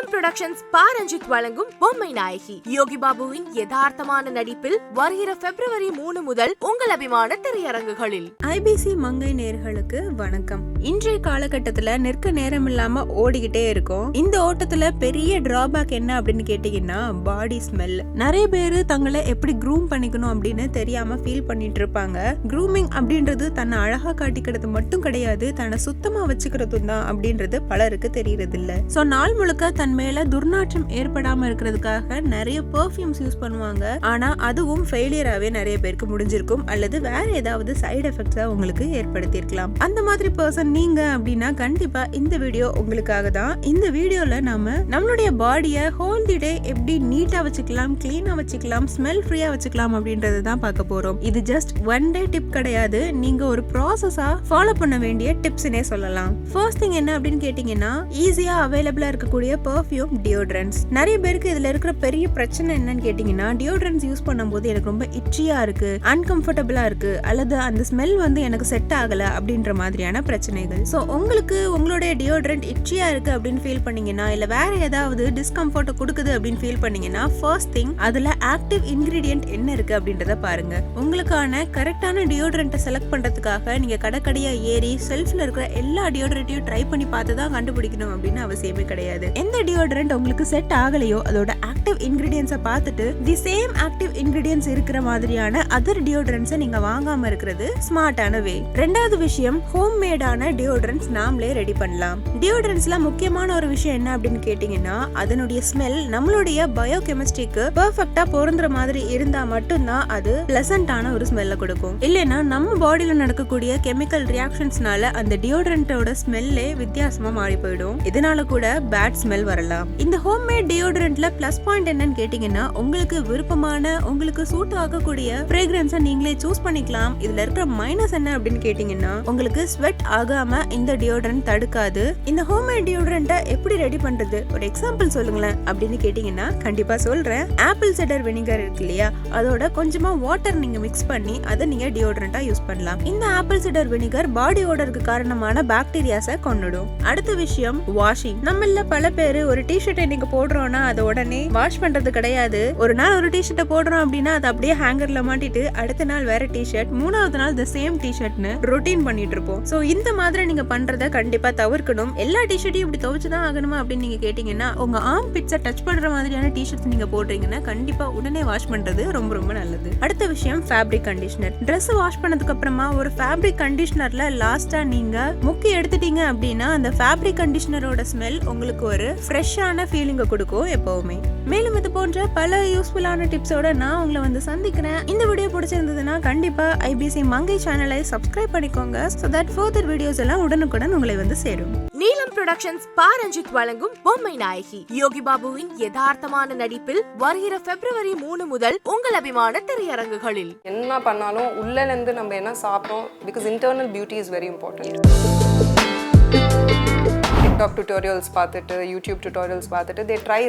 நீலம் புரொடக்ஷன்ஸ் பாரஞ்சித் வழங்கும் பொம்மை நாயகி யோகி பாபுவின் யதார்த்தமான நடிப்பில் வருகிற February 3 முதல் உங்கள் அபிமான திரையரங்குகளில். IBC மங்கை நேயர்களுக்கு வணக்கம். இன்றைய காலகட்டத்துல நிற்க நேரம் இல்லாம ஓடிக்கிட்டே இருக்கும். இந்த ஓட்டத்துல பெரிய டிராபேக் என்ன அப்படின்னு கேட்டீங்கன்னா பாடி ஸ்மெல். நிறைய பேரு தங்களை எப்படி க்ரூம் பண்ணிக்கணும் அப்படின்னு தெரியாம ஃபீல் பண்ணிட்டு இருப்பாங்க. க்ரூமிங் அப்படின்றது தன்னை அழகா காட்டிக்கிறது மட்டும் கிடையாது, தன்னை சுத்தமா வச்சுக்கிறதும் தான் அப்படின்றது பலருக்கு தெரியறது இல்ல. சோ நாள் முழுக்க தன் மேல துர்நாற்றம் ஏற்படாம இருக்கிறதுக்காக நிறைய பெர்ஃப்யூம்ஸ் யூஸ் பண்ணுவாங்க. ஆனா அதுவும் ஃபெயிலியராவே நிறைய பேருக்கு முடிஞ்சிருக்கும், அல்லது வேற ஏதாவது சைடு எஃபெக்ட்ஸா உங்களுக்கு ஏற்படுத்தி இருக்கலாம். அந்த மாதிரி பர்சன் நீங்க அப்படின்னா கண்டிப்பா இந்த வீடியோ உங்களுக்காக தான். இந்த வீடியோல நாம நம்மளுடைய பாடியை ஹோல் தி டே எப்படி நீட்டா வச்சுக்கலாம், கிளீனா வச்சுக்கலாம், ஸ்மெல் ஃப்ரீயா வச்சுக்கலாம் அப்படின்றது தான் பார்க்க போறோம். இது ஜஸ்ட் ஒன் டே டிப் கிடையாது, நீங்க ஒரு ப்ராசஸா ஃபாலோ பண்ண வேண்டிய டிப்ஸ்னே சொல்லலாம். ஃபர்ஸ்ட் திங் என்ன அப்படின்னு கேட்டீங்கன்னா ஈஸியா அவைலபிளா இருக்கக்கூடிய பெர்ஃப்யூம் டியோட்ரண்ட்ஸ். நிறைய பேருக்கு இதுல இருக்கிற பெரிய பிரச்சனை என்னன்னு கேட்டீங்கன்னா டியோட்ரண்ட்ஸ் யூஸ் பண்ணும்போது எனக்கு ரொம்ப இச்சியா இருக்கு, அன்கம்ஃபர்டபுளா இருக்கு, அல்லது அந்த ஸ்மெல் வந்து எனக்கு செட் ஆகல அப்படின்ற மாதிரியான பிரச்சனைகள். சோ உங்களுக்கு உங்களுடைய டியோட்ரண்ட் இச்சியா இருக்கு அப்படின்னு ஃபீல் பண்ணீங்கன்னா, இல்ல வேற ஏதாவது டிஸ்கம்ஃபர்ட் கொடுக்குது அப்படின்னு ஃபீல் பண்ணீங்கன்னா, ஃபர்ஸ்ட் திங் அதுல ஆக்டிவ் இன்கிரிடியன்ட் என்ன இருக்கு அப்படின்றத பாருங்க. உங்களுக்கான கரெக்டான டியோட்ரண்ட்டை செலக்ட் பண்றதுக்காக நீங்க கடைக்கடையா ஏறி செல்ஃப்ல இருக்கிற எல்லா டியோட்ரண்ட்டையும் ட்ரை பண்ணி பார்த்து தான் கண்டுபிடிக்கணும் அப்படின்னு அவசியமே கிடையாது. எந்த டியோட்ரண்ட் உங்களுக்கு செட் ஆகலையோ அதோட ஆக்டிவ் இன்கிரிடியன்ஸை பார்த்துட்டு தி சேம் ஆக்டிவ் இன்கிரிடியன்ஸ் இருக்கிற மாதிரியான அதர் டியோட்ரண்ட்ஸை நீங்க வாங்காம இருக்கிறது ஸ்மார்ட்டான வே. ரெண்டாவது விஷயம், ஹோம் மேடான டியோட்ரண்ட்ஸ் நாமளே ரெடி பண்ணலாம். டியோட்ரண்ட்ஸ்ல முக்கியமான ஒரு விஷயம் என்ன அப்படின்னு கேட்டீங்கன்னா அதனுடைய ஸ்மெல் நம்மளுடைய பயோகெமிஸ்ட்ரிக்கு பெர்ஃபெக்ட்டா பொருந்துற மாதிரி இருந்தா மட்டும்தான் அது பிளசன்டான ஒரு ஸ்மெல்ல கொடுக்கும். இல்லைன்னா நம்ம பாடியில நடக்கக்கூடிய கெமிக்கல் ரியாக்ஷன்ஸ்னால அந்த டியோட்ரண்டோட ஸ்மெல்லே வித்தியாசமா மாறி போயிடும். இதனால கூட பேட் ஸ்மெல் வரலாம். இந்த ஹோம் மேட் டியோட்ரண்ட்ல பிளஸ் பாயிண்ட் என்னன்னு கேட்டீங்கன்னா உங்களுக்கு விருப்பமான, உங்களுக்கு சூட் ஆகக்கூடிய ஃப்ரேக்ரன்ஸை நீங்களே சூஸ் பண்ணிக்கலாம். இதுல இருக்கிற மைனஸ் என்ன அப்படின்னு கேட்டீங்கன்னா உங்களுக்கு ஸ்வெட் ஆகாம இந்த டியோட்ரண்ட் தடுக்காது. இந்த ஹோம் மேட் டியோட்ரண்ட்டை எப்படி ரெடி பண்றது, ஒரு எக்ஸாம்பிள் சொல்லுங்களேன் அப்படின்னு கேட்டீங்கன்னா கண்டிப்பா சொல்றேன். ஆப்பிள் சிடர் வினிகர் இருக்கு இல்லையா, அதோட கொஞ்சமா வாட்டர் நீங்க மிக்ஸ் பண்ணி அதை நீங்க டியோட்ரண்டா யூஸ் பண்ணலாம். இந்த ஆப்பிள் சிடர் வினிகர் பாடி ஓடருக்கு காரணமான பாக்டீரியாஸை கொன்னுடும். அடுத்த விஷயம் வாஷிங். நம்மள பல பேரு ஒரு டிஷர்ட்டை நீங்க போடுறோம்னா அதை உடனே வாஷ் பண்றது கிடையாது. ஒரு நாள் ஒரு டிஷர்ட்டை போடுறோம் அப்படின்னா அதை அப்படியே ஹேங்கர்ல மாட்டிட்டு அடுத்த நாள் வேற டிஷர்ட், மூணாவது நாள் தி சேம் டிஷர்ட்னு ரொட்டீன் பண்ணிட்டு இருப்போம். சோ இந்த மாதிரி நீங்க பண்றத கண்டிப்பா தவிர்க்கணும். எல்லா டிஷர்ட்டையும் இப்படி துவைச்சுதான் ஆகணுமா அப்படின்னு நீங்க கேட்டீங்கன்னா உங்க ஆர்ம் பிட்ஸை டச் பண்ற மாதிரியான டிஷர்ட்ஸ் நீங்க போடுறீங்கன்னா கண்டிப்பா உடனே வாஷ் பண்றது ரொம்ப ரொம்ப நல்லது. அடுத்த விஷயம் ஃபேப்ரிக் கண்டிஷனர். Dress வாஷ் பண்ணதுக்கு அப்புறமா ஒரு ஃபேப்ரிக் கண்டிஷனர்ல லாஸ்டா நீங்க முக்கி எடுத்துட்டீங்க அப்படின்னா அந்த ஃபேப்ரிக் கண்டிஷனரோட ஸ்மெல் உங்களுக்கு ஒரு ஃப்ரெஷ்ஷான ஃபீலிங்கை கொடுக்கும் எப்பவுமே. மேலும் இது போன்ற பல யூஸ்ஃபுல்லான டிப்ஸோட நான் உங்களை வந்து சந்திக்கிறேன். இந்த வீடியோ பிடிச்சிருந்ததுன்னா கண்டிப்பா IBC மங்கை சேனலை சப்ஸ்கிரைப் பண்ணிக்கோங்க, so that further வீடியோஸ் எல்லாம் உடனுக்குடன் உங்களை வந்து சேரும். நீலம் புரொடக்ஷன்ஸ் பாரஞ்சித் வழங்கும் பொம்மை நாயகி யோகி பாபுவின் யதார்த்தமான நடிப்பில் வருகிற February 3 முதல் உங்கள் அபிமான திரையரங்குகளில். என்ன பண்ணாலும் உள்ள இருந்து நம்ம என்ன சாப்பிடுறோம், because internal beauty is very important. TikTok tutorials பார்த்துட்டு, YouTube tutorials பார்த்துட்டு they try